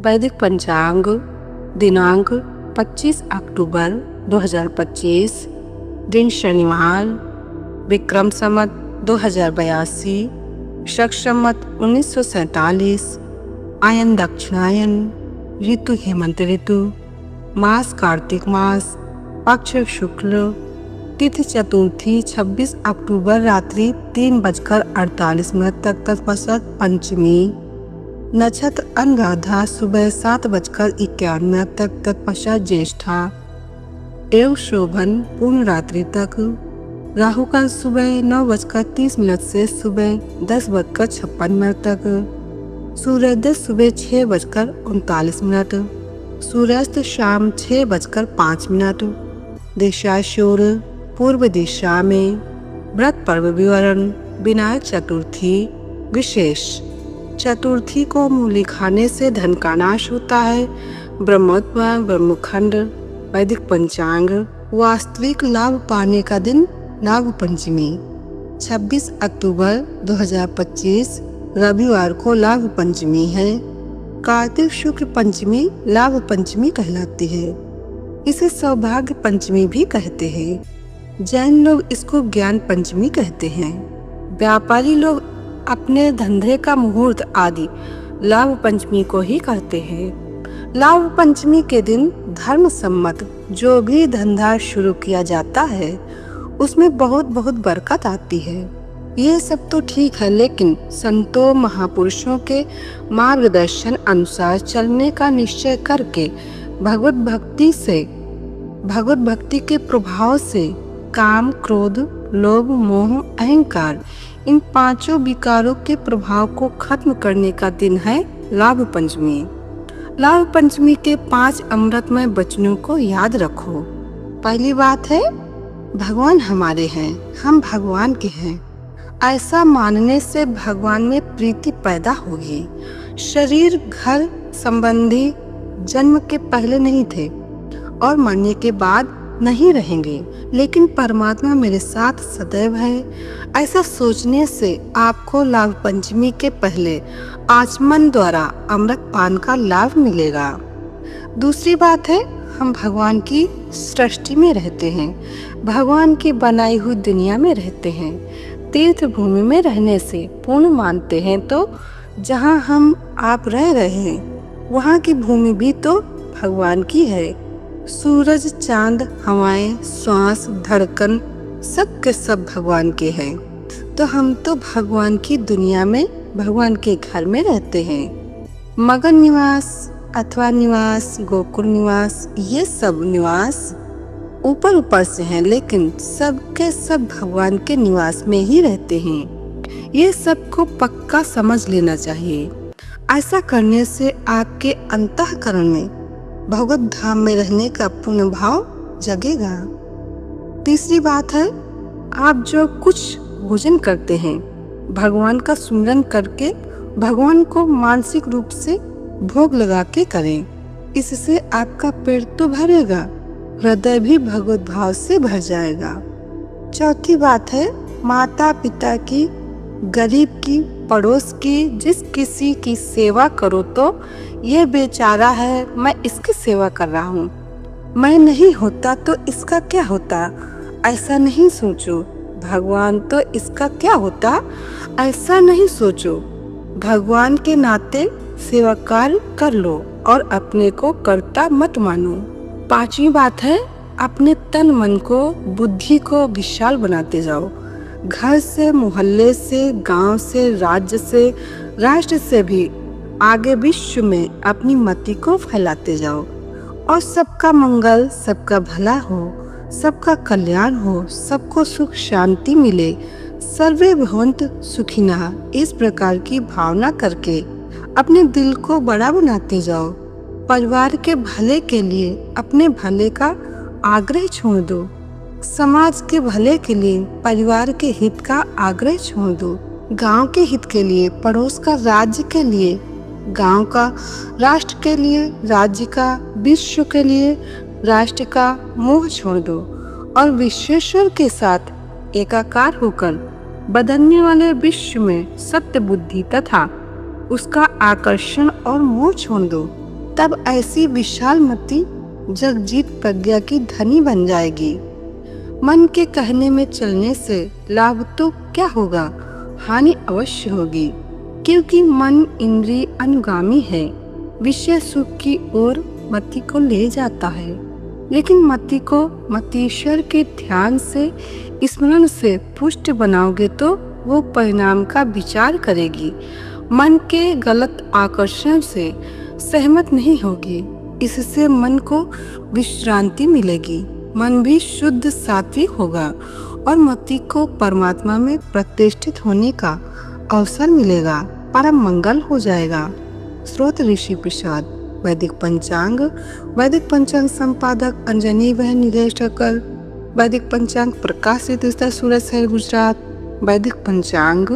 वैदिक पंचांग दिनांक 25 अक्टूबर 2025, दिन शनिवार, विक्रम संवत 2082, शक संवत 1947, आयन दक्षिणायन, ऋतु हेमंत ऋतु, मास कार्तिक मास, पक्ष शुक्ल, तिथि चतुर्थी 26 अक्टूबर रात्रि 3:48 तक तत्पश्चात पंचमी, नक्षत्र अनुराधा सुबह 7:51 तक तत्पश्चात ज्येष्ठा, एवं शोभन पूर्ण रात्रि तक, राहु काल सुबह 9:30 से सुबह 10:56 तक, सूर्योदय सुबह 6:39, सूर्यास्त शाम 6:05, दिशा शूर पूर्व दिशा में, व्रत पर्व विवरण, विनायक चतुर्थी विशेष। चतुर्थी को मूली खाने से धन का नाश होता है। ब्रह्मोत्व ब्रह्मखंड, वैदिक पंचांग, वास्तविक लाभ पाने का दिन नाग पंचमी 26 अक्टूबर 2025 रविवार को लाभ पंचमी है। कार्तिक शुक्ल पंचमी लाभ पंचमी कहलाती है। इसे सौभाग्य पंचमी भी कहते हैं। जैन लोग इसको ज्ञान पंचमी कहते हैं। व्यापारी लोग अपने धंधे का मुहूर्त आदि लाभ पंचमी को ही कहते हैं। लाभ पंचमी के दिन धर्म सम्मत जो भी धंधा शुरू किया जाता है उसमें बहुत बहुत बरकत आती है। ये सब तो ठीक है, लेकिन संतों महापुरुषों के मार्गदर्शन अनुसार चलने का निश्चय करके भगवत भक्ति के प्रभाव से काम, क्रोध, लोभ, मोह, अहंकार इन पांचों विकारों के प्रभाव को खत्म करने का दिन है लाभ पंचमी। लाभ पंचमी के 5 अमृतमय वचनों को याद रखो। पहली बात है, भगवान हमारे हैं, हम भगवान के हैं। ऐसा मानने से भगवान में प्रीति पैदा होगी। शरीर, घर संबंधी जन्म के पहले नहीं थे और मरने के बाद नहीं रहेंगे, लेकिन परमात्मा मेरे साथ सदैव है। ऐसा सोचने से आपको लाभ पंचमी के पहले आचमन द्वारा अमृत पान का लाभ मिलेगा। दूसरी बात है, हम भगवान की सृष्टि में रहते हैं, भगवान की बनाई हुई दुनिया में रहते हैं। तीर्थ भूमि में रहने से पुण्य मानते हैं तो जहाँ हम आप रह रहे हैं वहाँ की भूमि भी तो भगवान की है। सूरज, चांद, हवाएं, श्वास, धड़कन सब के सब भगवान के हैं। तो हम तो भगवान की दुनिया में, भगवान के घर में रहते हैं। मगन निवास अथवा निवास, गोकुल निवास, ये सब निवास ऊपर ऊपर से हैं, लेकिन सब के सब भगवान के निवास में ही रहते हैं। ये सबको पक्का समझ लेना चाहिए। ऐसा करने से आपके अंतःकरण में भगवत धाम में रहने का पुण्य भाव जगेगा। तीसरी बात है, आप जो कुछ भोजन करते हैं भगवान का सुमिरन करके भगवान को मानसिक रूप से भोग लगा के करें। इससे आपका पेट तो भरेगा, हृदय भी भगवत भाव से भर जाएगा। चौथी बात है, माता पिता की, गरीब की, पड़ोस की, जिस किसी की सेवा करो तो ये बेचारा है, मैं इसकी सेवा कर रहा हूँ, मैं नहीं होता तो इसका क्या होता, ऐसा नहीं सोचो। भगवान तो इसका क्या होता, ऐसा नहीं सोचो। भगवान के नाते सेवा कार्य कर लो और अपने को कर्ता मत मानो। पांचवी बात है, अपने तन मन को, बुद्धि को विशाल बनाते जाओ। घर से, मोहल्ले से, गांव से, राज्य से, राष्ट्र से भी आगे विश्व में अपनी मति को फैलाते जाओ और सबका मंगल, सबका भला हो, सबका कल्याण हो, सबको सुख शांति मिले, सर्वे भवन्तु सुखिनः, इस प्रकार की भावना करके अपने दिल को बड़ा बनाते जाओ। परिवार के भले के लिए अपने भले का आग्रह छोड़ दो। समाज के भले के लिए परिवार के हित का आग्रह छोड़ दो। गांव के हित के लिए, पड़ोस का, राज्य के लिए, गांव का, राष्ट्र के लिए, राज्य का, विश्व के लिए, राष्ट्र का मोह छोड़ दो और विश्वेश्वर के साथ एकाकार होकर बदलने वाले विश्व में सत्य बुद्धि तथा उसका आकर्षण और मोह छोड़ दो। तब ऐसी विशाल मति जगजीत प्रज्ञा की धनी बन जाएगी। मन के कहने में चलने से लाभ तो क्या होगा, हानि अवश्य होगी, क्योंकि मन इंद्रिय अनुगामी है, विषय सुख की ओर मति को ले जाता है। लेकिन मति को मतीश्वर के ध्यान से स्मरण से पुष्ट बनाओगे तो वो परिणाम का विचार करेगी, मन के गलत आकर्षण से सहमत नहीं होगी। इससे मन को विश्रांति मिलेगी, मन भी शुद्ध सात्विक होगा और मति को परमात्मा में प्रतिष्ठित होने का अवसर मिलेगा, परम मंगल हो जाएगा। स्रोत ऋषि प्रसाद। वैदिक पंचांग संपादक अंजनी बहन निदेश ठक्कर। वैदिक पंचांग प्रकाशित सूरत शहर गुजरात। वैदिक पंचांग